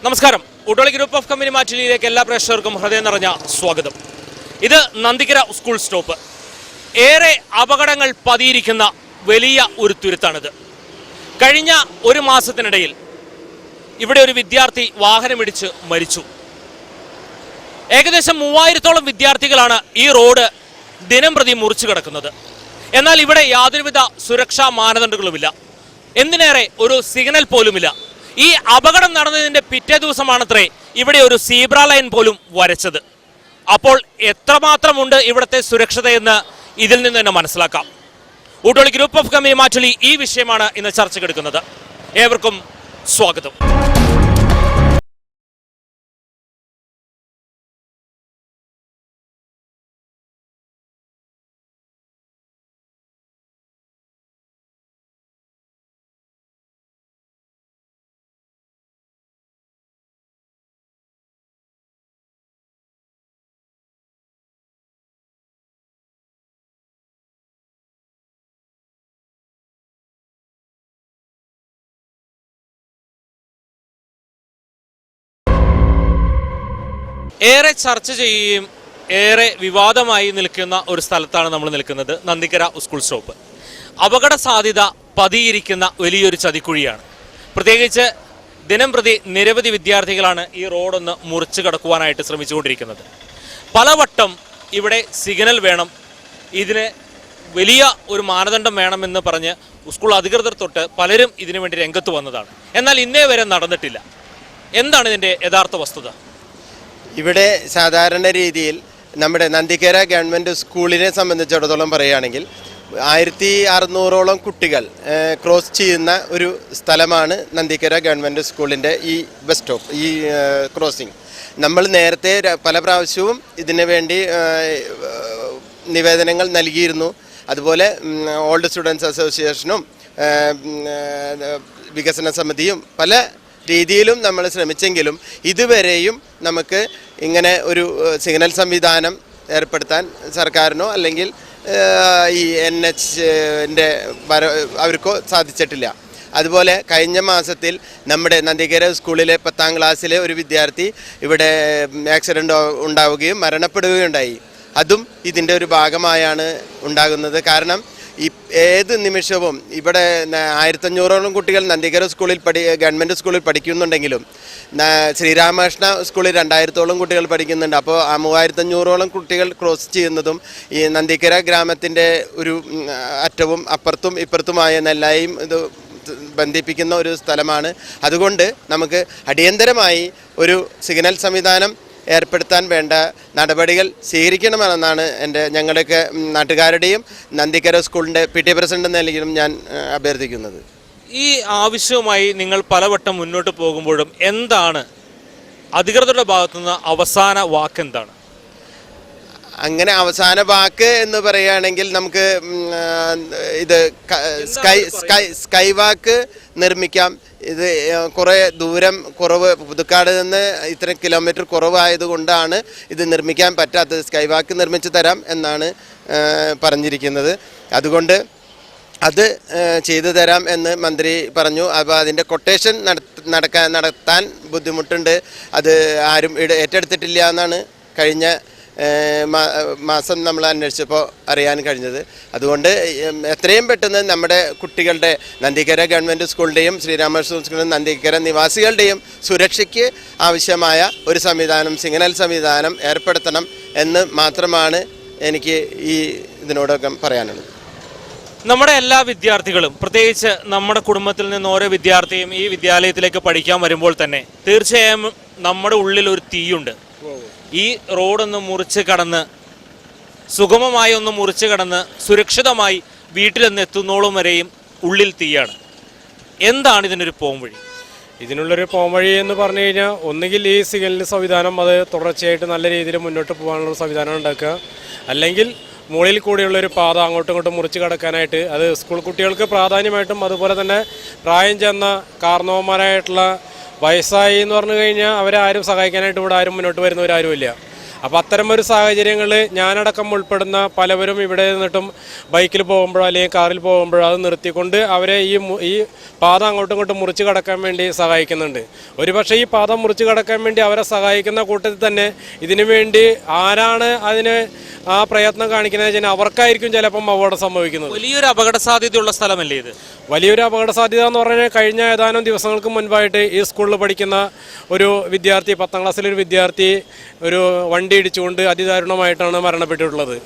നമസ്കാരം. ഉടോളി group of company മാറ്റിലേക്ക് എല്ലാ പ്രേക്ഷകർക്കും ഹൃദയം നിറഞ്ഞ സ്വാഗതം. ഇത് നന്ദിക്കര സ്കൂൾ സ്റ്റോപ്പ്. ഏറെ അപകടങ്ങൾ പതിയിരിക്കുന്ന വലിയ ഒരു തുരുത്താണിത്. കഴിഞ്ഞ ഒരു മാസത്തിനിടയിൽ ഇവിടെ ഒരു വിദ്യാർത്ഥി വാഹനമിടിച്ച് മരിച്ചു. ഏകദേശം 3000-ഓളം വിദ്യാർത്ഥികളാണ് ഈ റോഡ് ദിനം പ്രതി മുറിച്ചു കിടക്കുന്നത്. എന്നാൽ ഇവിടെ യാതൊരുവിധ സുരക്ഷാ മാനദണ്ഡങ്ങളുമില്ല. എന്തിനേറെ ഒരു സിഗ്നൽ പോലുമില്ല. ഈ അപകടം നടന്നതിൻ്റെ പിറ്റേ ദിവസമാണത്രേ ഇവിടെ ഒരു സീബ്ര ലൈൻ പോലും വരച്ചത്. അപ്പോൾ എത്രമാത്രമുണ്ട് ഇവിടുത്തെ സുരക്ഷതയെന്ന് ഇതിൽ നിന്ന് തന്നെ മനസ്സിലാക്കാം. ഉടോളി ഗ്രൂപ്പ് ഓഫ് കമ്പനി മാറ്റുലി ഈ വിഷയമാണ് ഇന്ന് ചർച്ചയ്ക്കെടുക്കുന്നത്. ഏവർക്കും സ്വാഗതം. ഏറെ ചർച്ച ചെയ്യുകയും ഏറെ വിവാദമായി നിൽക്കുന്ന ഒരു സ്ഥലത്താണ് നമ്മൾ നിൽക്കുന്നത്. Nandikkara school stop. അപകട സാധ്യത പതിയിരിക്കുന്ന വലിയൊരു ചതിക്കുഴിയാണ്. പ്രത്യേകിച്ച് ദിനം പ്രതി നിരവധി വിദ്യാർത്ഥികളാണ് ഈ റോഡൊന്ന് മുറിച്ചു കടക്കുവാനായിട്ട് ശ്രമിച്ചുകൊണ്ടിരിക്കുന്നത്. പലവട്ടം ഇവിടെ സിഗ്നൽ വേണം, ഇതിന് വലിയ ഒരു മാനദണ്ഡം വേണമെന്ന് പറഞ്ഞ് സ്കൂൾ അധികൃതർ തൊട്ട് പലരും ഇതിനു വേണ്ടി രംഗത്ത് വന്നതാണ്. എന്നാൽ ഇന്നേ വരെ നടന്നിട്ടില്ല. എന്താണ് ഇതിൻ്റെ യഥാർത്ഥ വസ്തുത? ഇവിടെ സാധാരണ രീതിയിൽ നമ്മുടെ നന്ദിക്കര ഗവൺമെൻറ് സ്കൂളിനെ സംബന്ധിച്ചിടത്തോളം പറയുകയാണെങ്കിൽ 1600-ഓളം കുട്ടികൾ ക്രോസ് ചെയ്യുന്ന ഒരു സ്ഥലമാണ് നന്ദിക്കര ഗവൺമെൻറ് സ്കൂളിൻ്റെ ഈ ബസ് സ്റ്റോപ്പ്, ഈ ക്രോസിംഗ്. നമ്മൾ നേരത്തെ പല പ്രാവശ്യവും ഇതിനു വേണ്ടി നിവേദനങ്ങൾ നൽകിയിരുന്നു. അതുപോലെ ഓൾഡ് സ്റ്റുഡൻസ് അസോസിയേഷനും വികസന സമിതിയും പല രീതിയിലും നമ്മൾ ശ്രമിച്ചെങ്കിലും ഇതുവരെയും നമുക്ക് ഇങ്ങനെ ഒരു സിഗ്നൽ സംവിധാനം ഏർപ്പെടുത്താൻ സർക്കാരിനോ അല്ലെങ്കിൽ ഈ NHൻ്റെ അവർക്കോ സാധിച്ചിട്ടില്ല. അതുപോലെ കഴിഞ്ഞ മാസത്തിൽ നമ്മുടെ നന്ദിക്കര സ്കൂളിലെ 10ാം ക്ലാസ്സിലെ ഒരു വിദ്യാർത്ഥി ഇവിടെ ആക്സിഡൻ്റ് ഉണ്ടാവുകയും മരണപ്പെടുകയുണ്ടായി. അതും ഇതിൻ്റെ ഒരു ഭാഗമായാണ് ഉണ്ടാകുന്നത്. കാരണം ഏത് നിമിഷവും ഇവിടെ 1500-ഓളം കുട്ടികൾ നന്ദിക്കര സ്കൂളിൽ ഗവൺമെൻറ് സ്കൂളിൽ പഠിക്കുന്നുണ്ടെങ്കിലും ശ്രീരാമകൃഷ്ണ സ്കൂളിൽ 2000-ഓളം കുട്ടികൾ പഠിക്കുന്നുണ്ട്. അപ്പോൾ ആ 3500-ഓളം കുട്ടികൾ ക്രോസ് ചെയ്യുന്നതും ഈ നന്ദിക്കര ഗ്രാമത്തിൻ്റെ ഒരു അറ്റവും അപ്പുറത്തും ഇപ്പുറത്തുമായ നെല്ലായും ഇത് ബന്ധിപ്പിക്കുന്ന ഒരു സ്ഥലമാണ്. അതുകൊണ്ട് നമുക്ക് അടിയന്തരമായി ഒരു സിഗ്നൽ സംവിധാനം ഏർപ്പെടുത്താൻ വേണ്ട നടപടികൾ സ്വീകരിക്കണമെന്നാണ് ഞങ്ങളുടെയൊക്കെ നാട്ടുകാരുടെയും നന്ദിക്കര സ്കൂളിൻ്റെ PT പ്രസിഡന്റ് എന്ന നിലയിലും ഞാൻ അഭ്യർത്ഥിക്കുന്നത്. ഈ ആവശ്യവുമായി നിങ്ങൾ പലവട്ടം മുന്നോട്ട് പോകുമ്പോഴും എന്താണ് അധികൃതരുടെ ഭാഗത്തുനിന്ന് അവസാന വാക്ക് എന്താണ്? അങ്ങനെ അവസാന വാക്ക് എന്ന് പറയുകയാണെങ്കിൽ നമുക്ക് ഇത് സ്കൈ വാക്ക് നിർമ്മിക്കാം. ഇത് കുറേ ദൂരം കുറവ്, പുതുക്കാട് നിന്ന് ഇത്ര കിലോമീറ്റർ കുറവായതുകൊണ്ടാണ് ഇത് നിർമ്മിക്കാൻ പറ്റാത്തത്. സ്കൈ വാക്ക് നിർമ്മിച്ചു തരാം എന്നാണ് പറഞ്ഞിരിക്കുന്നത്. അതുകൊണ്ട് അത് ചെയ്തു തരാം എന്ന് മന്ത്രി പറഞ്ഞു. അപ്പോൾ അതിൻ്റെ കൊട്ടേഷൻ നടത്താൻ ബുദ്ധിമുട്ടുണ്ട്. അത് ആരും ഏറ്റെടുത്തിട്ടില്ല എന്നാണ് കഴിഞ്ഞ മാസം നമ്മൾ അന്വേഷിച്ചപ്പോൾ അറിയാൻ കഴിഞ്ഞത്. അതുകൊണ്ട് എത്രയും പെട്ടെന്ന് നമ്മുടെ കുട്ടികളുടെ നന്ദിക്കര ഗവൺമെൻറ് സ്കൂളിൻ്റെയും ശ്രീരാമകൃഷ്ണ സ്കൂളിൻ്റെയും നന്ദിക്കര നിവാസികളുടെയും സുരക്ഷയ്ക്ക് ആവശ്യമായ ഒരു സംവിധാനം, സിഗ്നൽ സംവിധാനം ഏർപ്പെടുത്തണം എന്ന് മാത്രമാണ് എനിക്ക് ഈ ഇതിനോടൊക്കെ പറയാനുള്ളത്. നമ്മുടെ എല്ലാ വിദ്യാർത്ഥികളും, പ്രത്യേകിച്ച് നമ്മുടെ കുടുംബത്തിൽ നിന്ന് ഓരോ വിദ്യാർത്ഥിയും ഈ വിദ്യാലയത്തിലേക്ക് പഠിക്കാൻ വരുമ്പോൾ തന്നെ തീർച്ചയായും നമ്മുടെ ഉള്ളിൽ ഒരു തീയുണ്ട്. ഈ റോഡൊന്ന് മുറിച്ച് കടന്ന്, സുഗമമായി ഒന്ന് മുറിച്ച് കടന്ന് സുരക്ഷിതമായി വീട്ടിലെന്ന് എത്തുന്നോളം വരെയും ഉള്ളിൽ തീയാണ്. എന്താണ് ഇതിനൊരു പോംവഴി? ഇതിനുള്ളൊരു പോംവഴി എന്ന് പറഞ്ഞു കഴിഞ്ഞാൽ ഒന്നുകിൽ ഈ സിഗ്നൽ സംവിധാനം അത് തുടർച്ചയായിട്ട് നല്ല രീതിയിൽ മുന്നോട്ട് പോകാനുള്ള സംവിധാനം ഉണ്ടാക്കുക, അല്ലെങ്കിൽ മുകളിൽ കൂടിയുള്ളൊരു പാത അങ്ങോട്ടും ഇങ്ങോട്ടും മുറിച്ച് കടക്കാനായിട്ട് അത് സ്കൂൾ കുട്ടികൾക്ക് പ്രാധാന്യമായിട്ടും അതുപോലെ തന്നെ പ്രായം ചെന്ന കാരണവന്മാരായിട്ടുള്ള വയസ്സായി എന്ന് പറഞ്ഞു കഴിഞ്ഞാൽ അവരെ ആരും സഹായിക്കാനായിട്ട് ഇവിടെ ആരും മുന്നോട്ട് വരുന്നവരാരുമില്ല. അപ്പോൾ അത്തരമൊരു സാഹചര്യങ്ങളിൽ ഞാനടക്കം ഉൾപ്പെടുന്ന പലവരും ഇവിടെ നിന്നിട്ടും ബൈക്കിൽ പോകുമ്പോഴോ അല്ലെങ്കിൽ കാറിൽ പോകുമ്പോഴോ അത് നിർത്തിക്കൊണ്ട് അവരെ ഈ പാത അങ്ങോട്ടും ഇങ്ങോട്ടും മുറിച്ച് കടക്കാൻ വേണ്ടി സഹായിക്കുന്നുണ്ട്. ഒരുപക്ഷെ ഈ പാത മുറിച്ച് കടക്കാൻ വേണ്ടി അവരെ സഹായിക്കുന്ന കൂട്ടത്തിൽ തന്നെ ഇതിനു വേണ്ടി ആരാണ് അതിന് ആ പ്രയത്നം കാണിക്കുന്നത് വെച്ചാൽ അവർക്കായിരിക്കും ചിലപ്പം അപകടം സംഭവിക്കുന്നത്. വലിയൊരു അപകട സാധ്യതയുള്ള സ്ഥലമല്ലേ ഇത്? വലിയൊരു അപകട സാധ്യത എന്ന് പറഞ്ഞാൽ കഴിഞ്ഞ ഏതാനും ദിവസങ്ങൾക്ക് മുൻപായിട്ട് ഈ സ്കൂളിൽ പഠിക്കുന്ന ഒരു വിദ്യാർത്ഥി, 10ാം ക്ലാസ്സിലൊരു വിദ്യാർത്ഥി ഒരു വണ്ടി ഇടിച്ചുകൊണ്ട് അതിദാരുണമായിട്ടാണ് മരണപ്പെട്ടിട്ടുള്ളത്.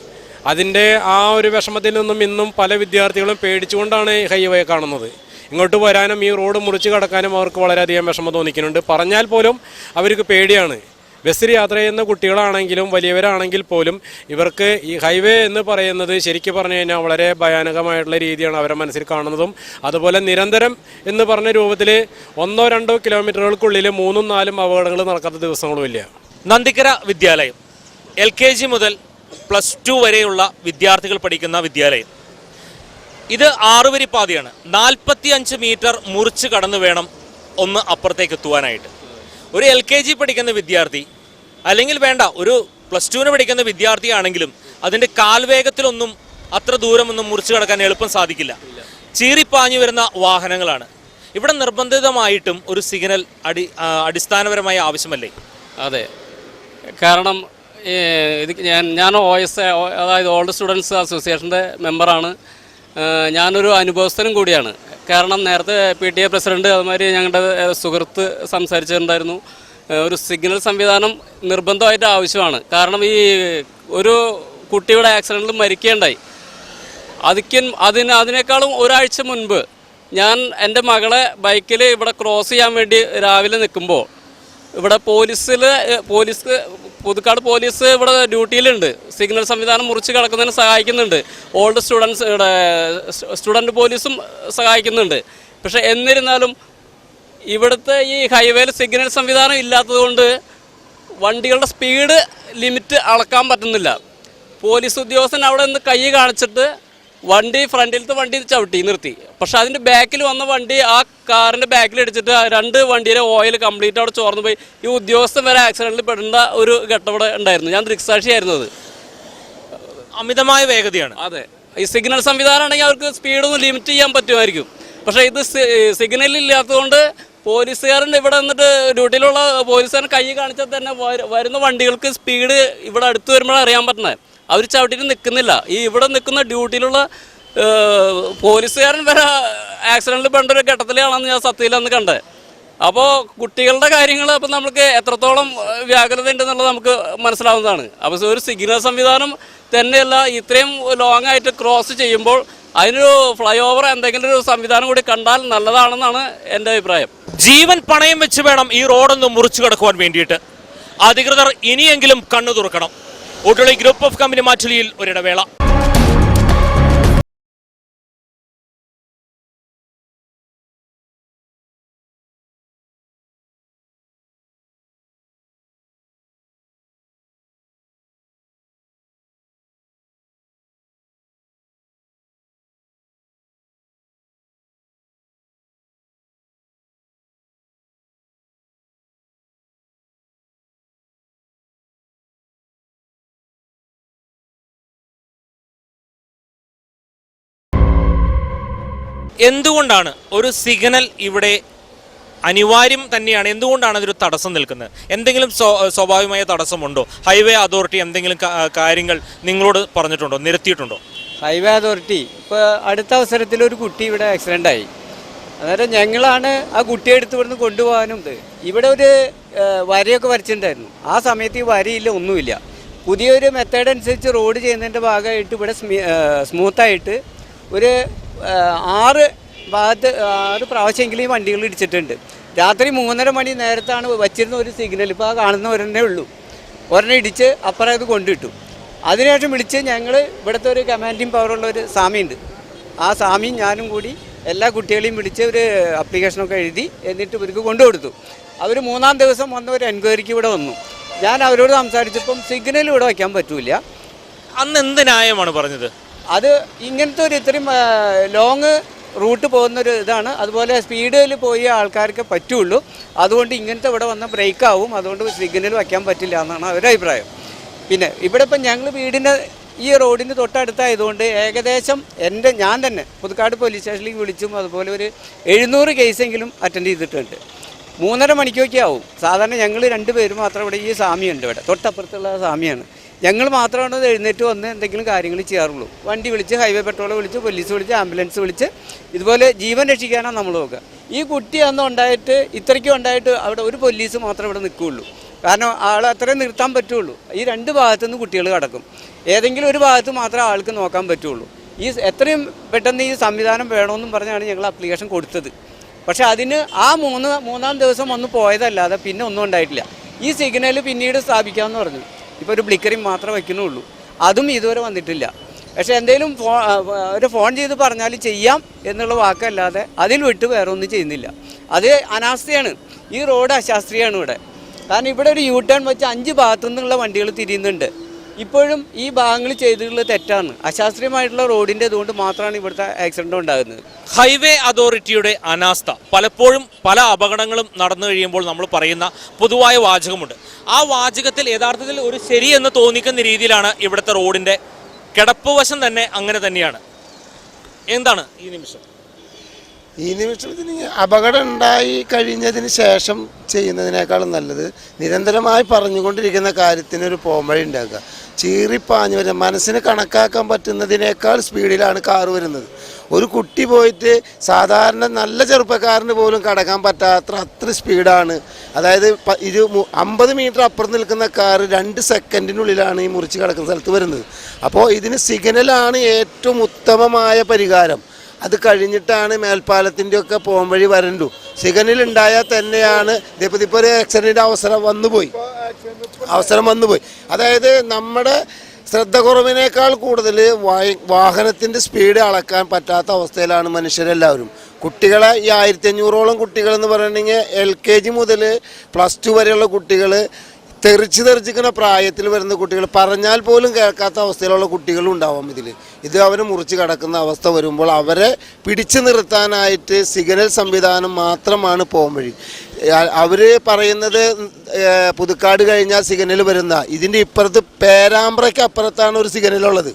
അതിൻ്റെ ആ ഒരു വിഷമത്തിൽ നിന്നും ഇന്നും പല വിദ്യാർത്ഥികളും പേടിച്ചുകൊണ്ടാണ് ഈ ഹൈവേ കാണുന്നത്. ഇങ്ങോട്ട് വരാനും ഈ റോഡ് മുറിച്ച് കടക്കാനും അവർക്ക് വളരെയധികം വിഷമം തോന്നിക്കുന്നുണ്ട്. പറഞ്ഞാൽ പോലും അവർക്ക് പേടിയാണ്. ബസ്സിൽ യാത്ര ചെയ്യുന്ന കുട്ടികളാണെങ്കിലും വലിയവരാണെങ്കിൽ പോലും ഇവർക്ക് ഈ ഹൈവേ എന്ന് പറയുന്നത് ശരിക്കും പറഞ്ഞു കഴിഞ്ഞാൽ വളരെ ഭയാനകമായിട്ടുള്ള രീതിയാണ് അവരുടെ മനസ്സിൽ കാണുന്നതും. അതുപോലെ നിരന്തരം എന്ന് പറഞ്ഞ രൂപത്തിൽ 1-2 കിലോമീറ്ററുകൾക്കുള്ളിൽ 3-4 അപകടങ്ങൾ നടക്കാത്ത ദിവസങ്ങളുമില്ല. നന്ദിക്കര വിദ്യാലയം LKG മുതൽ +2 വരെയുള്ള വിദ്യാർത്ഥികൾ പഠിക്കുന്ന വിദ്യാലയം. ഇത് 6 വരി പാതയാണ്. 45 മീറ്റർ മുറിച്ച് കടന്നു വേണം ഒന്ന് അപ്പുറത്തേക്ക് എത്തുവാനായിട്ട്. ഒരു LKG പഠിക്കുന്ന വിദ്യാർത്ഥി അല്ലെങ്കിൽ വേണ്ട ഒരു +2 പഠിക്കുന്ന വിദ്യാർത്ഥിയാണെങ്കിലും അതിൻ്റെ കാൽവേഗത്തിലൊന്നും അത്ര ദൂരമൊന്നും മുറിച്ച് കടക്കാൻ എളുപ്പം സാധിക്കില്ല. ചീറിപ്പാഞ്ഞു വരുന്ന വാഹനങ്ങളാണ്. ഇവിടെ നിർബന്ധിതമായിട്ടും ഒരു സിഗ്നൽ അടിസ്ഥാനപരമായ ആവശ്യമല്ലേ? അതെ, കാരണം ഇത് ഞാൻ OS, അതായത് ഓൾഡ് സ്റ്റുഡൻസ് അസോസിയേഷൻ്റെ മെമ്പറാണ്. ഞാനൊരു അനുഭവസ്ഥനും കൂടിയാണ്. കാരണം നേരത്തെ PTA പ്രസിഡന്റ് അതുമാതിരി ഞങ്ങളുടെ സുഹൃത്ത് സംസാരിച്ചിട്ടുണ്ടായിരുന്നു. ഒരു സിഗ്നൽ സംവിധാനം നിർബന്ധമായിട്ട് ആവശ്യമാണ്. കാരണം ഈ ഒരു കുട്ടിയുടെ ആക്സിഡൻറ്റിൽ മരിക്കുകയുണ്ടായി. അതിനേക്കാളും ഒരാഴ്ച മുൻപ് ഞാൻ എൻ്റെ മകളെ ബൈക്കിൽ ഇവിടെ ക്രോസ് ചെയ്യാൻ വേണ്ടി രാവിലെ നിൽക്കുമ്പോൾ ഇവിടെ പുതുക്കാട് പോലീസ് ഇവിടെ ഡ്യൂട്ടിയിലുണ്ട്. സിഗ്നൽ സംവിധാനം മുറിച്ച് കിടക്കുന്നതിന് സഹായിക്കുന്നുണ്ട്. ഓൾഡ് സ്റ്റുഡൻറ്റ് പോലീസും സഹായിക്കുന്നുണ്ട്. പക്ഷേ എന്നിരുന്നാലും ഇവിടുത്തെ ഈ ഹൈവേയിൽ സിഗ്നൽ സംവിധാനം ഇല്ലാത്തതുകൊണ്ട് വണ്ടികളുടെ സ്പീഡ് ലിമിറ്റ് അളക്കാൻ പറ്റുന്നില്ല. പോലീസ് ഉദ്യോഗസ്ഥൻ അവിടെ നിന്ന് കൈ കാണിച്ചിട്ട് ഫ്രണ്ടിലത്തെ വണ്ടി ചവിട്ടി നിർത്തി. പക്ഷെ അതിൻ്റെ ബാക്കിൽ വന്ന വണ്ടി ആ കാറിൻ്റെ ബാക്കിൽ ഇടിച്ചിട്ട് 2 വണ്ടിയുടെ ഓയിൽ കംപ്ലീറ്റ് അവിടെ ചോർന്നു പോയി. ഈ ഉദ്യോഗസ്ഥൻ വരെ ആക്സിഡൻറ്റിൽ പെടേണ്ട ഒരു ഘട്ടം ഇവിടെ ഉണ്ടായിരുന്നു. ഞാൻ ദൃക്സാക്ഷിയായിരുന്നു. അത് അമിതമായ വേഗതയാണ്. അതെ, ഈ സിഗ്നൽ സംവിധാനം ആണെങ്കിൽ അവർക്ക് സ്പീഡൊന്നും ലിമിറ്റ് ചെയ്യാൻ പറ്റുമായിരിക്കും. പക്ഷേ ഇത് സിഗ്നലില്ലാത്തതുകൊണ്ട് പോലീസുകാരൻ ഇവിടെ നിന്നിട്ട് ഡ്യൂട്ടിയിലുള്ള പോലീസുകാരൻ കൈ കാണിച്ചാൽ തന്നെ വരുന്ന വണ്ടികൾക്ക് സ്പീഡ് ഇവിടെ അടുത്ത് വരുമ്പോഴാണ് അറിയാൻ പറ്റുന്നത്. അവർ ചവിട്ടിയിട്ട് നിൽക്കുന്നില്ല. ഈ ഇവിടെ നിൽക്കുന്ന ഡ്യൂട്ടിയിലുള്ള പോലീസുകാരൻ വരെ ആക്സിഡൻറ്റിൽ പെടേണ്ട ഒരു ഘട്ടത്തിലാണെന്ന് ഞാൻ സത്യത്തിലന്ന് കണ്ടത്. അപ്പോൾ കുട്ടികളുടെ കാര്യങ്ങൾ അപ്പോൾ നമുക്ക് എത്രത്തോളം വ്യാകുലത ഉണ്ടെന്നുള്ളത് നമുക്ക് മനസ്സിലാവുന്നതാണ്. അപ്പോൾ ഒരു സിഗ്നൽ സംവിധാനം തന്നെയല്ല, ഇത്രയും ലോങ് ആയിട്ട് ക്രോസ് ചെയ്യുമ്പോൾ അതിനൊരു ഫ്ലൈ ഓവർ എന്തെങ്കിലും ഒരു സംവിധാനം കൂടി കണ്ടാൽ നല്ലതാണെന്നാണ് എൻ്റെ അഭിപ്രായം. ജീവൻ പണയം വെച്ച് വേണം ഈ റോഡൊന്ന് മുറിച്ചു കടക്കുവാൻ വേണ്ടിയിട്ട്. അധികൃതർ ഇനിയെങ്കിലും കണ്ണു തുറക്കണം. ഊട്ടുളി ഗ്രൂപ്പ് ഓഫ് കമ്പനി മാറ്റുലിയിൽ ഒരിടവേള. എന്തുകൊണ്ടാണ് ഒരു സിഗ്നൽ ഇവിടെ അനിവാര്യം തന്നെയാണ്? എന്തുകൊണ്ടാണ് അതൊരു തടസ്സം നിൽക്കുന്നത്? എന്തെങ്കിലും സ്വാഭാവികമായ തടസ്സമുണ്ടോ? ഹൈവേ അതോറിറ്റി എന്തെങ്കിലും കാര്യങ്ങൾ നിങ്ങളോട് പറഞ്ഞിട്ടുണ്ടോ, നിരത്തിയിട്ടുണ്ടോ? ഹൈവേ അതോറിറ്റി ഇപ്പോൾ അടുത്ത അവസരത്തിൽ ഒരു കുട്ടി ഇവിടെ ആക്സിഡൻ്റ് ആയി. അന്നേരം ഞങ്ങളാണ് ആ കുട്ടിയെ എടുത്ത് ഇവിടുന്ന് കൊണ്ടുപോകാനും ഇവിടെ ഒരു വരയൊക്കെ വരച്ചിട്ടുണ്ടായിരുന്നു. ആ സമയത്ത് ഈ വരയില്ല, ഒന്നുമില്ല. പുതിയൊരു മെത്തേഡ് അനുസരിച്ച് റോഡ് ചെയ്യുന്നതിൻ്റെ ഭാഗമായിട്ട് ഇവിടെ സ്മൂത്തായിട്ട് ഒരു 6 പ്രാവശ്യമെങ്കിലും ഈ വണ്ടികൾ ഇടിച്ചിട്ടുണ്ട്. രാത്രി 3:30 മണി നേരത്താണ് വച്ചിരുന്ന ഒരു സിഗ്നൽ ഇപ്പോൾ ആ കാണുന്ന ഒരെണ്ണേ ഉള്ളൂ. ഒരെണ്ണം ഇടിച്ച് അപ്പുറം ഇത് കൊണ്ടിട്ടു. അതിനുശേഷം വിളിച്ച് ഞങ്ങൾ ഇവിടുത്തെ ഒരു കമാൻഡിങ് പവറുള്ള ഒരു സ്വാമിയുണ്ട്. ആ സ്വാമിയും ഞാനും കൂടി എല്ലാ കുട്ടികളെയും വിളിച്ച് ഒരു അപ്ലിക്കേഷനൊക്കെ എഴുതി എന്നിട്ട് ഇവർക്ക് കൊണ്ടുകൊടുത്തു. അവർ 3-ാം ദിവസം വന്ന ഒരു എൻക്വയറിക്ക് ഇവിടെ വന്നു. ഞാൻ അവരോട് സംസാരിച്ചപ്പം സിഗ്നൽ ഇവിടെ വയ്ക്കാൻ പറ്റൂല. അന്ന് എന്ത് ന്യായമാണ് പറഞ്ഞത്? അത് ഇങ്ങനത്തെ ഒരു ഇത്രയും ലോങ് റൂട്ട് പോകുന്നൊരു ഇതാണ്. അതുപോലെ സ്പീഡിൽ പോയ ആൾക്കാർക്ക് പറ്റുള്ളൂ. അതുകൊണ്ട് ഇങ്ങനത്തെ ഇവിടെ വന്ന ബ്രേക്ക് ആവും. അതുകൊണ്ട് സിഗ്നൽ വയ്ക്കാൻ പറ്റില്ല എന്നാണ് അവരുടെ അഭിപ്രായം. പിന്നെ ഇവിടെ ഇപ്പം ഞങ്ങൾ വീടിൻ്റെ ഈ റോഡിന് തൊട്ടടുത്തായതുകൊണ്ട് ഏകദേശം ഞാൻ തന്നെ പുതുക്കാട് പോലീസ് സ്റ്റേഷനിലേക്ക് വിളിച്ചും അതുപോലെ ഒരു 700 കേസെങ്കിലും അറ്റൻഡ് ചെയ്തിട്ടുണ്ട്. 3:30 മണിക്കൊക്കെ ആവും. സാധാരണ ഞങ്ങൾ 2 പേര് മാത്രം ഇവിടെ, ഈ സ്വാമിയുണ്ട് ഇവിടെ, തൊട്ടപ്പുറത്തുള്ള സ്വാമിയാണ്. ഞങ്ങൾ മാത്രമാണ് എഴുന്നേറ്റ് വന്ന് എന്തെങ്കിലും കാര്യങ്ങൾ ചെയ്യാറുള്ളൂ. വണ്ടി വിളിച്ച്, ഹൈവേ പെട്രോൾ വിളിച്ച്, പോലീസ് വിളിച്ച്, ആംബുലൻസ് വിളിച്ച്, ഇതുപോലെ ജീവൻ രക്ഷിക്കാനാണ് നമ്മൾ നോക്കുക. ഈ കുട്ടി അന്ന് ഉണ്ടായിട്ട് ഇത്രയ്ക്കും ഉണ്ടായിട്ട് അവിടെ ഒരു പോലീസ് മാത്രമേ ഇവിടെ നിൽക്കുകയുള്ളൂ. കാരണം ആളെ അത്രയും നിർത്താൻ പറ്റുള്ളൂ. ഈ 2 ഭാഗത്തുനിന്ന് കുട്ടികൾ കിടക്കും. ഏതെങ്കിലും ഒരു ഭാഗത്ത് മാത്രമേ ആൾക്ക് നോക്കാൻ പറ്റുള്ളൂ. എത്രയും പെട്ടെന്ന് ഈ സംവിധാനം വേണമെന്നും പറഞ്ഞാണ് ഞങ്ങൾ അപ്ലിക്കേഷൻ കൊടുത്തത്. പക്ഷേ അതിന് മൂന്നാം ദിവസം ഒന്ന് പോയതല്ലാതെ പിന്നെ ഒന്നും ഉണ്ടായിട്ടില്ല. ഈ സിഗ്നൽ പിന്നീട് സ്ഥാപിക്കാമെന്ന് പറഞ്ഞു. ഇപ്പോൾ ഒരു ബ്ലിക്കറിങ് മാത്രമേ വയ്ക്കുന്നുള്ളൂ. അതും ഇതുവരെ വന്നിട്ടില്ല. പക്ഷേ എന്തെങ്കിലും ഒരു ഫോൺ ചെയ്ത് പറഞ്ഞാൽ ചെയ്യാം എന്നുള്ള വാക്കല്ലാതെ അതിൽ വിട്ട് വേറെ ഒന്നും ചെയ്യുന്നില്ല. അത് അനാസ്ഥയാണ്. ഈ റോഡ് അശാസ്ത്രീയമാണ് ഇവിടെ. കാരണം ഇവിടെ ഒരു യു ടേൺ വെച്ച് 5 ഭാഗത്തു നിന്നുള്ള വണ്ടികൾ തിരിയുന്നുണ്ട്. ഇപ്പോഴും ഈ ഭാഗങ്ങൾ ചെയ്തിട്ടുള്ളത് തെറ്റാണ്. അശാസ്ത്രീയമായിട്ടുള്ള റോഡിൻ്റെ ഇതുകൊണ്ട് മാത്രമാണ് ഇവിടുത്തെ ആക്സിഡൻ്റ് ഉണ്ടാകുന്നത്. ഹൈവേ അതോറിറ്റിയുടെ അനാസ്ഥ പലപ്പോഴും പല അപകടങ്ങളും നടന്നു കഴിയുമ്പോൾ നമ്മൾ പറയുന്ന പൊതുവായ വാചകമുണ്ട്. ആ വാചകത്തിൽ യഥാർത്ഥത്തിൽ ഒരു ശരിയെന്ന് തോന്നിക്കുന്ന രീതിയിലാണ് ഇവിടുത്തെ റോഡിൻ്റെ കിടപ്പ് വശം തന്നെ അങ്ങനെ തന്നെയാണ്. എന്താണ് ഈ നിമിഷം? ഈ നിമിഷത്തിന് അപകടം ഉണ്ടായി കഴിഞ്ഞതിന് ശേഷം ചെയ്യുന്നതിനേക്കാളും നല്ലത് നിരന്തരമായി പറഞ്ഞുകൊണ്ടിരിക്കുന്ന കാര്യത്തിനൊരു പോംവഴി ഉണ്ടാക്കുക. ചീറിപ്പാഞ്ഞു വരും. മനസ്സിന് കണക്കാക്കാൻ പറ്റുന്നതിനേക്കാൾ സ്പീഡിലാണ് കാറ് വരുന്നത്. ഒരു കുട്ടി പോയിട്ട് സാധാരണ നല്ല ചെറുപ്പക്കാരന് പോലും കടക്കാൻ പറ്റാത്ത അത്ര സ്പീഡാണ്. അതായത് 50 മീറ്റർ അപ്പുറം നിൽക്കുന്ന കാറ് 2 സെക്കൻഡിനുള്ളിലാണ് ഈ മുറിച്ച് കിടക്കുന്ന സ്ഥലത്ത് വരുന്നത്. അപ്പോൾ ഇതിന് സിഗ്നലാണ് ഏറ്റവും ഉത്തമമായ പരിഹാരം. അത് കഴിഞ്ഞിട്ടാണ് മേൽപ്പാലത്തിൻ്റെ ഒക്കെ പോംവഴി വരണ്ടു. സിഗ്നൽ ഉണ്ടായാൽ തന്നെയാണ് ഇപ്പോൾ ഒരു ആക്സിഡൻറ്റിൻ്റെ അവസരം വന്നുപോയി. അതായത് നമ്മുടെ ശ്രദ്ധ കുറവിനേക്കാൾ കൂടുതൽ വാഹനത്തിൻ്റെ സ്പീഡ് അളക്കാൻ പറ്റാത്ത അവസ്ഥയിലാണ് മനുഷ്യരെല്ലാവരും. കുട്ടികളെ ഈ 1500ഓളം കുട്ടികളെന്ന് പറയുകയാണെങ്കിൽ LKG മുതൽ +2 വരെയുള്ള കുട്ടികൾ, തെറിച്ചിക്കുന്ന പ്രായത്തിൽ വരുന്ന കുട്ടികൾ, പറഞ്ഞാൽ പോലും കേൾക്കാത്ത അവസ്ഥയിലുള്ള കുട്ടികളും ഉണ്ടാവാം. ഇത് അവരെ മുറിച്ച് കടക്കുന്ന അവസ്ഥ വരുമ്പോൾ അവരെ പിടിച്ചു നിർത്താനായിട്ട് സിഗ്നൽ സംവിധാനം മാത്രമാണ് പോംവഴി. അവർ പറയുന്നത് പുതുക്കാട് കഴിഞ്ഞാൽ സിഗ്നൽ വരുന്ന, ഇതിൻ്റെ ഇപ്പുറത്ത് പേരാമ്പ്രയ്ക്ക് അപ്പുറത്താണ് ഒരു സിഗ്നലുള്ളത്.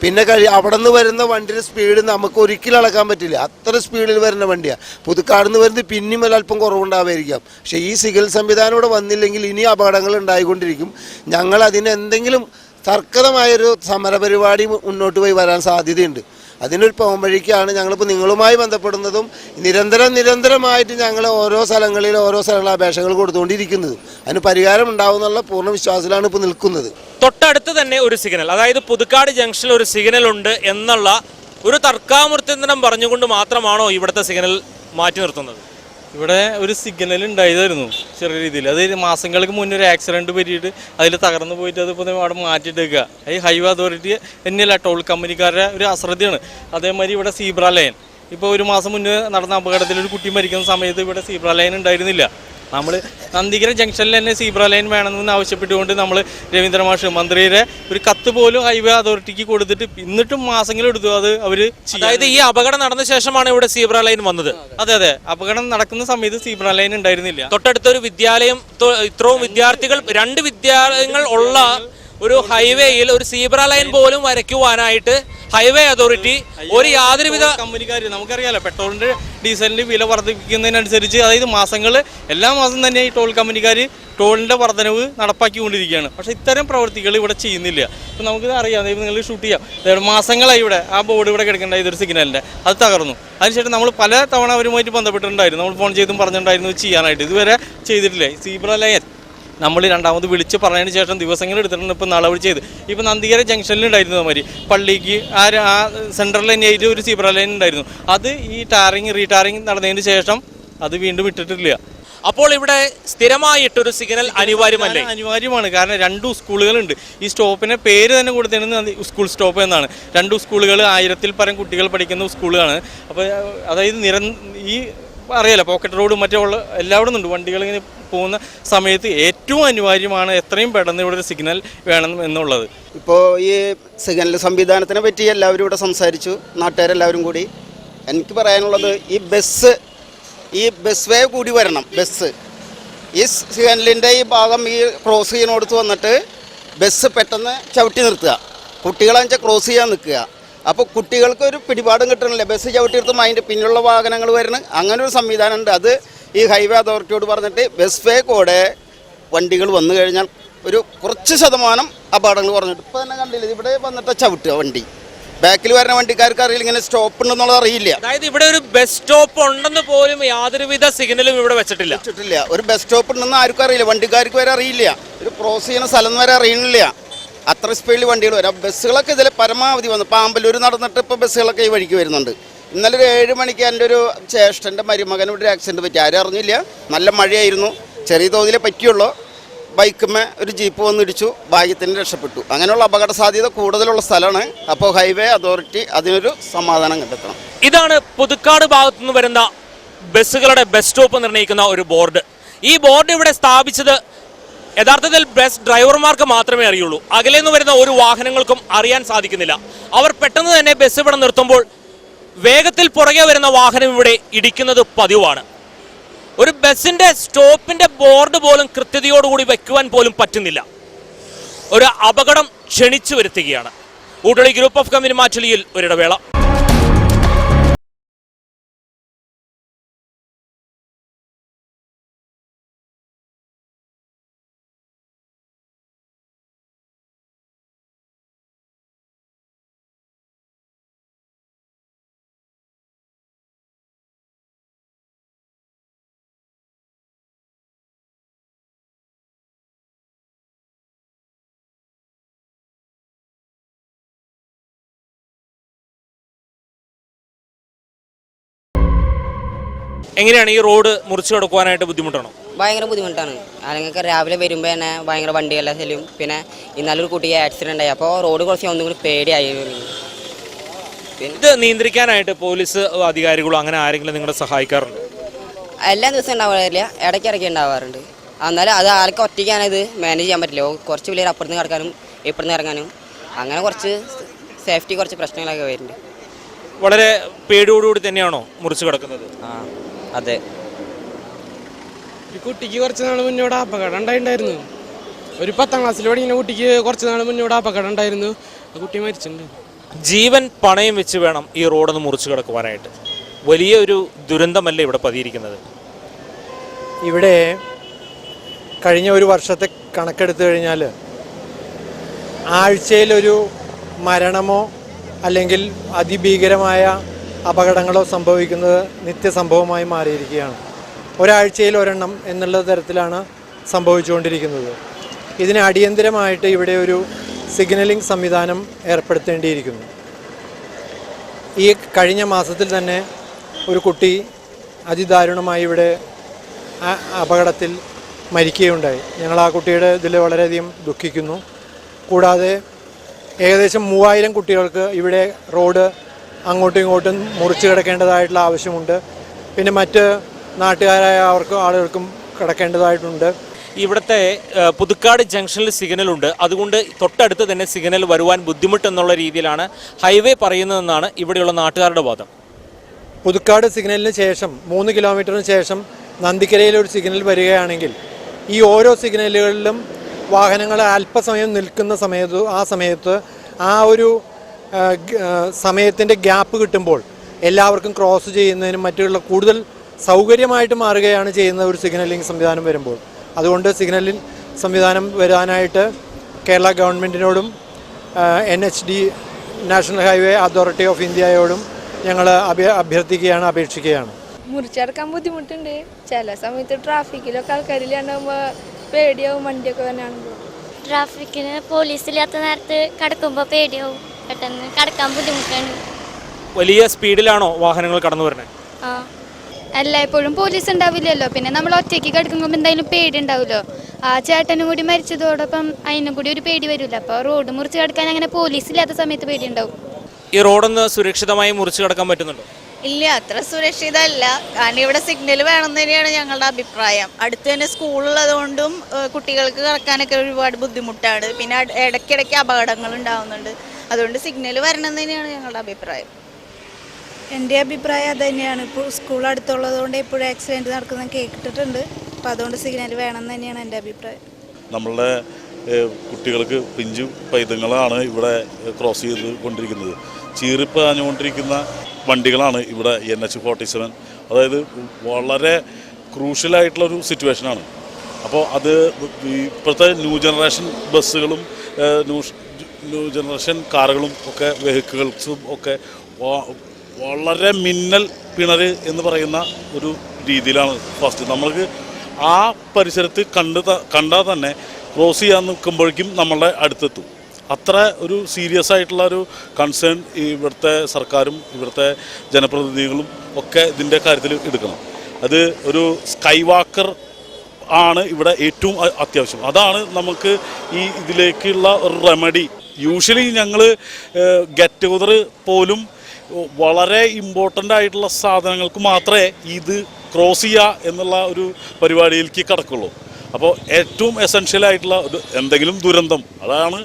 പിന്നെ അവിടെ നിന്ന് വരുന്ന വണ്ടിയുടെ സ്പീഡ് നമുക്ക് ഒരിക്കലും അളക്കാൻ പറ്റില്ല. അത്ര സ്പീഡിൽ വരുന്ന വണ്ടിയാണ്. പുതുക്കാട് നിന്ന് വരുന്നത് പിന്നെയും അല്പം കുറവുണ്ടാവുമായിരിക്കാം. പക്ഷേ ഈ സിഗ്നൽ സംവിധാനം ഇവിടെ വന്നില്ലെങ്കിൽ ഇനി അപകടങ്ങൾ ഉണ്ടായിക്കൊണ്ടിരിക്കും. ഞങ്ങൾ അതിന് എന്തെങ്കിലും തർക്കമായൊരു സമരപരിപാടി മുന്നോട്ട് പോയി വരാൻ സാധ്യതയുണ്ട്. അതിനൊരു പോംവഴിക്കാണ് ഞങ്ങളിപ്പോൾ നിങ്ങളുമായി ബന്ധപ്പെടുന്നതും നിരന്തരമായിട്ട് ഞങ്ങൾ ഓരോ സ്ഥലങ്ങളിൽ അപേക്ഷകൾ കൊടുത്തുകൊണ്ടിരിക്കുന്നത്. അതിന് പരിഹാരം ഉണ്ടാവുമെന്നുള്ള പൂർണ്ണ വിശ്വാസത്തിലാണ് ഇപ്പോൾ നിൽക്കുന്നത്. തൊട്ടടുത്ത് തന്നെ ഒരു സിഗ്നൽ, അതായത് പുതുക്കാട് ജംഗ്ഷനിൽ ഒരു സിഗ്നൽ ഉണ്ട് എന്നുള്ള ഒരു തർക്കാമൂർത്തിന്തരം പറഞ്ഞുകൊണ്ട് മാത്രമാണോ ഇവിടുത്തെ സിഗ്നൽ മാറ്റി നിർത്തുന്നത്? ഇവിടെ ഒരു സിഗ്നൽ ഉണ്ടായതായിരുന്നു ചെറിയ രീതിയിൽ. അത് മാസങ്ങൾക്ക് മുന്നേ ഒരു ആക്സിഡൻറ്റ് പറ്റിയിട്ട് അതിൽ തകർന്നു പോയിട്ട് അതിപ്പോൾ അവിടെ മാറ്റിയിട്ടേക്കുക. ഈ ഹൈവേ അതോറിറ്റി തന്നെയല്ല, ടോൾ കമ്പനിക്കാരുടെ ഒരു അശ്രദ്ധയാണ്. അതേമാതിരി ഇവിടെ സീബ്ര ലൈൻ, ഇപ്പോൾ ഒരു മാസം മുന്നേ നടന്ന അപകടത്തിൽ ഒരു കുട്ടി മരിക്കുന്ന സമയത്ത് ഇവിടെ സീബ്ര ലൈൻ ഉണ്ടായിരുന്നില്ല. നമ്മൾ നന്ദിഗ്ര ജംഗ്ഷനിൽ തന്നെ സീബ്ര ലൈൻ വേണമെന്ന് ആവശ്യപ്പെട്ടുകൊണ്ട് നമ്മൾ രവീന്ദ്ര മാഷ് മന്ത്രിയുടെ ഒരു കത്ത് പോലും ഹൈവേ അതോറിറ്റിക്ക് കൊടുത്തിട്ട് എന്നിട്ടും മാസങ്ങളെടുത്തു അത് അവർ. അതായത് ഈ അപകടം നടന്ന ശേഷമാണ് ഇവിടെ സീബ്ര ലൈൻ വന്നത്. അതെ, അപകടം നടക്കുന്ന സമയത്ത് സീബ്ര ലൈൻ ഉണ്ടായിരുന്നില്ല. തൊട്ടടുത്തൊരു വിദ്യാലയം, ഇത്രയും വിദ്യാർത്ഥികൾ, 2 വിദ്യാലയങ്ങൾ ഉള്ള ഒരു ഹൈവേയിൽ ഒരു സീബ്ര ലൈൻ പോലും വരയ്ക്കുവാനായിട്ട് ഹൈവേ അതോറിറ്റി യാതൊരുവിധ കമ്പനിക്കാർ, നമുക്കറിയാലോ പെട്രോളിന്റെ ഡീസലിന്റെ വില വർദ്ധിപ്പിക്കുന്നതിനനുസരിച്ച്, അതായത് എല്ലാ മാസം തന്നെ ഈ ടോൾ കമ്പനിക്കാർ ടോളിന്റെ വർധനവ് നടപ്പാക്കിക്കൊണ്ടിരിക്കുകയാണ്. പക്ഷെ ഇത്തരം പ്രവൃത്തികൾ ഇവിടെ ചെയ്യുന്നില്ല. ഇപ്പം നമുക്ക് അറിയാം, നിങ്ങൾ ഷൂട്ട് ചെയ്യാം, മാസങ്ങളായി ഇവിടെ ആ ബോർഡ് ഇവിടെ കിടക്കേണ്ട ഇതൊരു സിഗ്നലിന്റെ, അത് തകർന്നു. അതിനുശേഷം നമ്മൾ പല തവണ അവരുമായിട്ട് ബന്ധപ്പെട്ടിട്ടുണ്ടായിരുന്നു, നമ്മൾ ഫോൺ ചെയ്തും പറഞ്ഞിട്ടുണ്ടായിരുന്നു ചെയ്യാനായിട്ട്. ഇതുവരെ ചെയ്തിട്ടില്ലേ. സീബ്ര ലൈൻ നമ്മൾ രണ്ടാമത് വിളിച്ച് പറഞ്ഞതിന് ശേഷം ദിവസങ്ങൾ എടുത്തിട്ടുണ്ട്. ഇപ്പം നാളെ ചെയ്ത് ഇപ്പം നന്ദിഗ്ര ജംഗ്ഷനിൽ ഉണ്ടായിരുന്നു മാതിരി പള്ളിക്ക് ആ സെൻട്രൽ ലൈനായിട്ട് ഒരു സീബ്ര ലൈൻ ഉണ്ടായിരുന്നു. അത് ഈ റീടാറിങ് നടന്നതിന് ശേഷം അത് വീണ്ടും ഇട്ടിട്ടില്ല. അപ്പോൾ ഇവിടെ സ്ഥിരമായിട്ടൊരു സിഗ്നൽ അനിവാര്യമല്ലേ? അനിവാര്യമാണ്. കാരണം 2 സ്കൂളുകളുണ്ട്. ഈ സ്റ്റോപ്പിനെ പേര് തന്നെ കൊടുത്തിരുന്നത് സ്കൂൾ സ്റ്റോപ്പ് എന്നാണ്. 2 സ്കൂളുകൾ, 1000-ൽ പരം കുട്ടികൾ പഠിക്കുന്ന സ്കൂളുകളാണ്. അപ്പോൾ അതായത് ഈ അറിയാലോ, പോക്കറ്റ് റോഡ് മറ്റുള്ള എല്ലായിടും ഉണ്ട്. വണ്ടികൾ ഇങ്ങനെ പോകുന്ന സമയത്ത് ഏറ്റവും അനിവാര്യമാണ് എത്രയും പെട്ടെന്ന് ഇവിടെ ഒരു സിഗ്നൽ വേണം എന്നുള്ളത്. ഇപ്പോൾ ഈ സിഗ്നൽ സംവിധാനത്തിനെ പറ്റി എല്ലാവരും ഇവിടെ സംസാരിച്ചു, നാട്ടുകാരെല്ലാവരും കൂടി. എനിക്ക് പറയാനുള്ളത്, ഈ ബസ് വേ കൂടി വരണം. ബസ് ഈ സിഗ്നലിൻ്റെ ഈ ഭാഗം ഈ ക്രോസ് ചെയ്യുന്നിടത്ത് വന്നിട്ട് ബസ് പെട്ടെന്ന് ചവിട്ടി നിർത്തുക, കുട്ടികളെന്ന് ക്രോസ് ചെയ്യാൻ നിൽക്കുക. അപ്പോൾ കുട്ടികൾക്ക് ഒരു പിടിപാടും കിട്ടണില്ല. ബസ് ചവിട്ടി നിർത്തുമ്പോൾ അതിൻ്റെ പിന്നിലുള്ള വാഹനങ്ങൾ വരുന്നത്. അങ്ങനെ ഒരു സംവിധാനം ഉണ്ട്. അത് ഈ ഹൈവേ അതോറിറ്റിയോട് പറഞ്ഞിട്ട് ബസ് ഫേ കൂടെ വണ്ടികൾ വന്നു കഴിഞ്ഞാൽ ഒരു കുറച്ച് ശതമാനം അപകടങ്ങൾ കുറഞ്ഞിട്ട്. ഇപ്പോൾ തന്നെ കണ്ടില്ല, ഇവിടെ വന്നിട്ട് ചവിട്ടുക വണ്ടി. ബാക്കിൽ വരുന്ന വണ്ടിക്കാർക്ക് അറിയില്ല ഇങ്ങനെ സ്റ്റോപ്പ് ഉണ്ടെന്നുള്ളത് അറിയില്ല. അതായത് ഇവിടെ ഒരു ബസ് സ്റ്റോപ്പ് ഉണ്ടെന്ന് പോലും യാതൊരുവിധ സിഗ്നലും ഇവിടെ വെച്ചിട്ടില്ല. ഒരു ബസ് സ്റ്റോപ്പ് ഉണ്ടെന്ന് ആർക്കും അറിയില്ല, വണ്ടിക്കാർക്ക് വരെ അറിയില്ല, ഒരു ക്രോസ് ചെയ്യുന്ന സ്ഥലം വരെ അറിയണില്ല. അത്ര സ്പീഡിൽ വണ്ടികൾ വരാം. ബസ്സുകളൊക്കെ ഇതിൽ പരമാവധി വന്നു. പാമ്പലൂർ നടന്നിട്ട് ഇപ്പോൾ ബസ്സുകളൊക്കെ ഈ വഴിക്ക് വരുന്നുണ്ട്. ഇന്നലെ ഒരു 7 മണിക്ക് എൻ്റെ ഒരു ജ്യേഷ്ഠൻ്റെ മരുമകന് ഇവിടെ ഒരു ആക്സിഡൻറ്റ് പറ്റി. ആരും അറിഞ്ഞില്ല, നല്ല മഴയായിരുന്നു, ചെറിയ തോതിലേ പറ്റിയുള്ളൂ. ബൈക്കുമ്മേ ഒരു ജീപ്പ് വന്നിടിച്ചു, ഭാഗ്യത്തിന് രക്ഷപ്പെട്ടു. അങ്ങനെയുള്ള അപകട സാധ്യത കൂടുതലുള്ള സ്ഥലമാണ്. അപ്പോൾ ഹൈവേ അതോറിറ്റി അതിനൊരു സമാധാനം കണ്ടെത്തണം. ഇതാണ് പുതുക്കാട് ഭാഗത്തു നിന്ന് വരുന്ന ബസ്സുകളുടെ ബസ് സ്റ്റോപ്പ് നിർണ്ണയിക്കുന്ന ഒരു ബോർഡ്. ഈ ബോർഡ് ഇവിടെ സ്ഥാപിച്ചത് യഥാർത്ഥത്തിൽ ബസ് ഡ്രൈവർമാർക്ക് മാത്രമേ അറിയുള്ളൂ. അകലെ നിന്ന് വരുന്ന ഒരു വാഹനങ്ങൾക്കും അറിയാൻ സാധിക്കുന്നില്ല. അവർ പെട്ടെന്ന് തന്നെ ബസ് ഇവിടെ നിർത്തുമ്പോൾ വേഗത്തിൽ പുറകെ വരുന്ന വാഹനം ഇവിടെ ഇടിക്കുന്നത് പതിവാണ്. ഒരു ബസിന്റെ സ്റ്റോപ്പിന്റെ ബോർഡ് പോലും കൃത്യതയോടുകൂടി വെക്കുവാൻ പോലും പറ്റുന്നില്ല. ഒരു അപകടം ക്ഷണിച്ചു വരുത്തുകയാണ്. ഊട്ടളി ഗ്രൂപ്പ് ഓഫ് കമ്പനി മാറ്റുലിയിൽ ഒരിടവേള. എങ്ങനെയാണ് ഈ റോഡ് മുറിച്ചു കൊടുക്കുവാനായിട്ട് ബുദ്ധിമുട്ടാണോ? ഭയങ്കര ബുദ്ധിമുട്ടാണ്. അല്ലെങ്കിൽ രാവിലെ വരുമ്പോൾ തന്നെ ഭയങ്കര വണ്ടിയെല്ലാം ചെല്ലും. പിന്നെ ഇന്നലൊരു കുട്ടിക്ക് ആക്സിഡൻ്റ് ആയി. അപ്പോൾ റോഡ് കുറച്ച് ഒന്നും കൂടി പേടിയായി. ഇത് നിയന്ത്രിക്കാനായിട്ട് പോലീസ് അധികാരികളോ അങ്ങനെ ആരെങ്കിലും നിങ്ങളെ സഹായിക്കാറുണ്ടോ? എല്ലാ ദിവസവും ഉണ്ടാവാറില്ല, ഇടയ്ക്കിടയ്ക്ക് ഉണ്ടാവാറുണ്ട്. എന്നാലും അത് ആർക്കും ഒറ്റയ്ക്കാണ് ഇത് മാനേജ് ചെയ്യാൻ പറ്റില്ല. കുറച്ച് പിള്ളേർ അപ്പുറത്ത് കിടക്കാനും ഇപ്പുറത്ത് ഇറങ്ങാനും അങ്ങനെ കുറച്ച് സേഫ്റ്റി കുറച്ച് പ്രശ്നങ്ങളൊക്കെ വരുന്നുണ്ട്. വളരെ പേടിയോടുകൂടി തന്നെയാണോ മുറിച്ചു കിടക്കുന്നത്? അതെ. ഈ കുട്ടിക്ക് കുറച്ച് നാൾ മുന്നോട് അപകടം ഉണ്ടായിരുന്നു. ഒരു 10ാം ക്ലാസ്സിൽ പഠിക്കുന്ന കുട്ടിക്ക് കുറച്ച് നാൾ മുന്നോട് അപകടം ഉണ്ടായിരുന്നു. കുട്ടി മരിച്ചിട്ടുണ്ട്. ജീവൻ പണയം വെച്ച് വേണം ഈ റോഡൊന്ന് മുറിച്ചു കിടക്കുവാനായിട്ട്. വലിയൊരു ദുരന്തമല്ലേ ഇവിടെ പതിയിരിക്കുന്നത്. ഇവിടെ കഴിഞ്ഞ ഒരു വർഷത്തെ കണക്കെടുത്തു കഴിഞ്ഞാൽ ആഴ്ചയിലൊരു മരണമോ അല്ലെങ്കിൽ അതിഭീകരമായ അപകടങ്ങളോ സംഭവിക്കുന്നത് നിത്യസംഭവമായി മാറിയിരിക്കുകയാണ്. ഒരാഴ്ചയിൽ ഒരെണ്ണം എന്നുള്ള തരത്തിലാണ് സംഭവിച്ചുകൊണ്ടിരിക്കുന്നത്. ഇതിന് അടിയന്തരമായിട്ട് ഇവിടെ ഒരു സിഗ്നലിംഗ് സംവിധാനം ഏർപ്പെടുത്തേണ്ടിയിരിക്കുന്നു. ഈ കഴിഞ്ഞ മാസത്തിൽ തന്നെ ഒരു കുട്ടി അതിദാരുണമായി ഇവിടെ അപകടത്തിൽ മരിക്കുകയുണ്ടായി. ഞങ്ങൾ ആ കുട്ടിയുടെ ഇതിൽ വളരെയധികം ദുഃഖിക്കുന്നു. കൂടാതെ ഏകദേശം 3000 കുട്ടികൾക്ക് ഇവിടെ റോഡ് അങ്ങോട്ടും ഇങ്ങോട്ടും മുറിച്ച് കിടക്കേണ്ടതായിട്ടുള്ള ആവശ്യമുണ്ട്. പിന്നെ മറ്റ് നാട്ടുകാരായ ആളുകൾക്കും കിടക്കേണ്ടതായിട്ടുണ്ട്. ഇവിടുത്തെ പുതുക്കാട് ജംഗ്ഷനിൽ സിഗ്നലുണ്ട്. അതുകൊണ്ട് തൊട്ടടുത്ത് തന്നെ സിഗ്നൽ വരുവാൻ ബുദ്ധിമുട്ടെന്നുള്ള രീതിയിലാണ് ഹൈവേ പറയുന്നതെന്നാണ് ഇവിടെയുള്ള നാട്ടുകാരുടെ വാദം. പുതുക്കാട് സിഗ്നലിന് ശേഷം 3 കിലോമീറ്ററിന് ശേഷം നന്ദിക്കരയിൽ ഒരു സിഗ്നൽ വരികയാണെങ്കിൽ ഈ ഓരോ സിഗ്നലുകളിലും വാഹനങ്ങൾ അല്പസമയം നിൽക്കുന്ന സമയത്ത് ആ ഒരു സമയത്തിൻ്റെ ഗ്യാപ്പ് കിട്ടുമ്പോൾ എല്ലാവർക്കും ക്രോസ് ചെയ്യുന്നതിനും മറ്റുള്ള കൂടുതൽ സൗകര്യമായിട്ട് മാറുകയാണ് ചെയ്യുന്ന ഒരു സിഗ്നലിംഗ് സംവിധാനം വരുമ്പോൾ. അതുകൊണ്ട് സിഗ്നലിംഗ് സംവിധാനം വരാനായിട്ട് കേരള ഗവൺമെൻറ്റിനോടും NHD national highway authority of ഇന്ത്യയോടും ഞങ്ങൾ അപേക്ഷിക്കുകയാണ്. മുറിച്ചടക്കാൻ ബുദ്ധിമുട്ടുണ്ട്. ചില സമയത്ത് ട്രാഫിക്കിലൊക്കെ ആൾക്കാരില്ലാണ്ടാകുമ്പോൾ പേടിയാവും. വണ്ടിയൊക്കെ തന്നെയാണല്ലോ. ട്രാഫിക്കിന് പോലീസില്ലാത്ത നേരത്ത് കടക്കുമ്പോൾ പേടിയാവും. പെട്ടെന്ന് കടക്കാൻ ബുദ്ധിമുട്ടാണ്. വലിയ സ്പീഡിലാണോ വാഹനങ്ങൾ കടന്നു വരുന്നത്? എല്ലായ്പ്പോഴും പോലീസ് ഉണ്ടാവില്ലല്ലോ. പിന്നെ നമ്മൾ ഒറ്റയ്ക്ക് കിടക്കുമ്പോൾ എന്തായാലും പേടി ഉണ്ടാവുമല്ലോ. ആ ചേട്ടനും കൂടി മരിച്ചതോടൊപ്പം അതിനും കൂടി ഒരു പേടി വരില്ല. അപ്പോൾ റോഡ് മുറിച്ച് കിടക്കാൻ അങ്ങനെ പോലീസ് ഇല്ലാത്ത സമയത്ത് പേടി ഉണ്ടാവും. ഈ റോഡൊന്ന് സുരക്ഷിതമായി മുറിച്ച് കിടക്കാൻ പറ്റുന്നുണ്ടോ? ഇല്ല, അത്ര സുരക്ഷിതമല്ല. കാരണം ഇവിടെ സിഗ്നൽ വേണമെന്ന് തന്നെയാണ് ഞങ്ങളുടെ അഭിപ്രായം. അടുത്ത് തന്നെ സ്കൂളുള്ളതുകൊണ്ടും കുട്ടികൾക്ക് കിടക്കാനൊക്കെ ഒരുപാട് ബുദ്ധിമുട്ടാണ്. പിന്നെ ഇടയ്ക്കിടയ്ക്ക് അപകടങ്ങൾ ഉണ്ടാവുന്നുണ്ട്. അതുകൊണ്ട് സിഗ്നൽ വരണമെന്ന് തന്നെയാണ് ഞങ്ങളുടെ അഭിപ്രായം. എൻ്റെ അഭിപ്രായം അത് തന്നെയാണ്. ഇപ്പോൾ സ്കൂൾ അടുത്തുള്ളതുകൊണ്ട് എപ്പോഴും ആക്സിഡൻറ്റ് നടക്കുന്നത് കേട്ടിട്ടുണ്ട്. അപ്പോൾ അതുകൊണ്ട് സിഗ്നൽ വേണമെന്ന് തന്നെയാണ് എൻ്റെ അഭിപ്രായം. നമ്മളുടെ കുട്ടികൾക്ക് പിഞ്ചു പൈതങ്ങളാണ് ഇവിടെ ക്രോസ് ചെയ്ത് കൊണ്ടിരിക്കുന്നത്. ചീറിപ്പാഞ്ഞുകൊണ്ടിരിക്കുന്ന വണ്ടികളാണ് ഇവിടെ NH-47. അതായത് വളരെ ക്രൂഷ്യലായിട്ടുള്ളൊരു സിറ്റുവേഷനാണ്. അപ്പോൾ അത് ഇപ്പോഴത്തെ ന്യൂ ജനറേഷൻ ബസ്സുകളും ന്യൂ ജനറേഷൻ കാറുകളും ഒക്കെ വെഹിക്കിൾസും ഒക്കെ വളരെ മിന്നൽ പിണര് എന്ന് പറയുന്ന ഒരു രീതിയിലാണ് ഫസ്റ്റ്. നമ്മൾക്ക് ആ പരിസരത്ത് കണ്ടാൽ തന്നെ ക്രോസ് ചെയ്യാൻ നിൽക്കുമ്പോഴേക്കും നമ്മളുടെ അടുത്തെത്തും. അത്ര ഒരു സീരിയസ് ആയിട്ടുള്ള ഒരു കൺസേൺ ഇവിടുത്തെ സർക്കാരും ഇവിടുത്തെ ജനപ്രതിനിധികളും ഒക്കെ ഇതിൻ്റെ കാര്യത്തിൽ എടുക്കണം. അത് ഒരു സ്കൈ വാക്കർ ആണ് ഇവിടെ ഏറ്റവും അത്യാവശ്യം. അതാണ് നമുക്ക് ഇതിലേക്കുള്ള ഒരു റെമഡി. യൂഷ്വലി ഞങ്ങൾ ഗെറ്റ് ടുഗദർ പോലും വളരെ ഇമ്പോർട്ടൻ്റ് ആയിട്ടുള്ള സാധനങ്ങൾക്ക് മാത്രമേ ഇത് ക്രോസ് ചെയ്യുക എന്നുള്ള ഒരു പരിപാടിയിലേക്ക് കടക്കുള്ളൂ. അപ്പോൾ ഏറ്റവും എസെൻഷ്യൽ ആയിട്ടുള്ള എന്തെങ്കിലും ദുരന്തം അതാണ്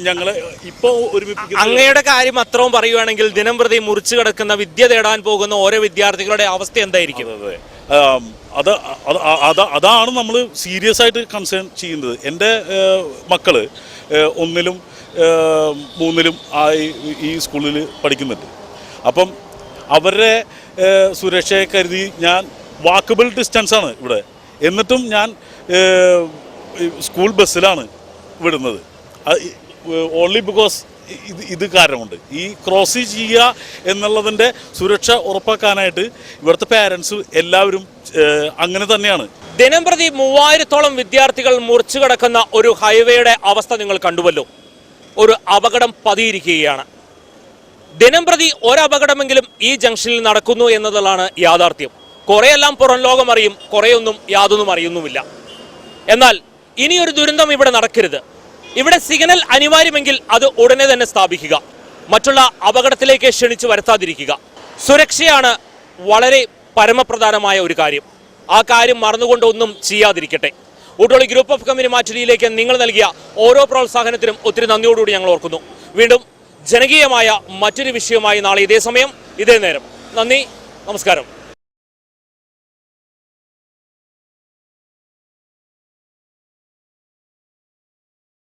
ഞങ്ങളെ ഇപ്പോൾ ഒരുമിപ്പിക്കുന്നത്. അങ്ങയുടെ കാര്യം അത്രയും പറയുകയാണെങ്കിൽ ദിനം പ്രതി മുറിച്ചു കിടക്കുന്ന വിദ്യ തേടാൻ പോകുന്ന ഓരോ വിദ്യാർത്ഥികളുടെ അവസ്ഥ എന്തായിരിക്കും? അതാണ് നമ്മൾ സീരിയസ് ആയിട്ട് കൺസേൺ ചെയ്യുന്നത്. എൻ്റെ മക്കൾ 1ലും 3ലും ആയി ഈ സ്കൂളിൽ പഠിക്കുന്നുണ്ട്. അപ്പം അവരുടെ സുരക്ഷയെ കരുതി ഞാൻ വാക്കബിൾ ഡിസ്റ്റൻസാണ് ഇവിടെ, എന്നിട്ടും ഞാൻ സ്കൂൾ ബസ്സിലാണ് വിടുന്നത്. ഓൺലി ബിക്കോസ് ഇത് കാരണമുണ്ട്. ഈ ക്രോസ് ചെയ്യുക എന്നുള്ളതിൻ്റെ സുരക്ഷ ഉറപ്പാക്കാനായിട്ട് ഇവിടുത്തെ പാരൻസ് എല്ലാവരും അങ്ങനെ തന്നെയാണ്. ദിനം പ്രതി 3000-ഓളം വിദ്യാർത്ഥികൾ മുറിച്ചു കിടക്കുന്ന ഒരു ഹൈവേയുടെ അവസ്ഥ നിങ്ങൾ കണ്ടുവല്ലോ. ഒരു അപകടം പതിയിരിക്കുകയാണ്. ദിനം പ്രതി ഒരപകടമെങ്കിലും ഈ ജംഗ്ഷനിൽ നടക്കുന്നു എന്നതാണ് യാഥാർത്ഥ്യം. കുറെയെല്ലാം പുറം ലോകം അറിയും, കുറേയൊന്നും യാതൊന്നും അറിയുന്നുമില്ല. എന്നാൽ ഇനിയൊരു ദുരന്തം ഇവിടെ നടക്കരുത്. ഇവിടെ സിഗ്നൽ അനിവാര്യമെങ്കിൽ അത് ഉടനെ തന്നെ സ്ഥാപിക്കുക. മറ്റുള്ള അപകടത്തിലേക്ക് ക്ഷണിച്ചു വരുത്താതിരിക്കുക. സുരക്ഷയാണ് വളരെ പരമപ്രധാനമായ ഒരു കാര്യം. ആ കാര്യം മറന്നുകൊണ്ടൊന്നും ചെയ്യാതിരിക്കട്ടെ. ഊട്ടോളി ഗ്രൂപ്പ് ഓഫ് കമ്പനി മാറ്റുലിയിലേക്ക് നിങ്ങൾ നൽകിയ ഓരോ പ്രോത്സാഹനത്തിനും ഒത്തിരി നന്ദിയോടുകൂടി ഞങ്ങൾ ഓർക്കുന്നു. വീണ്ടും ജനകീയമായ മറ്റൊരു വിഷയമായി നാളെ ഇതേ സമയം ഇതേ നേരം. നന്ദി, നമസ്കാരം.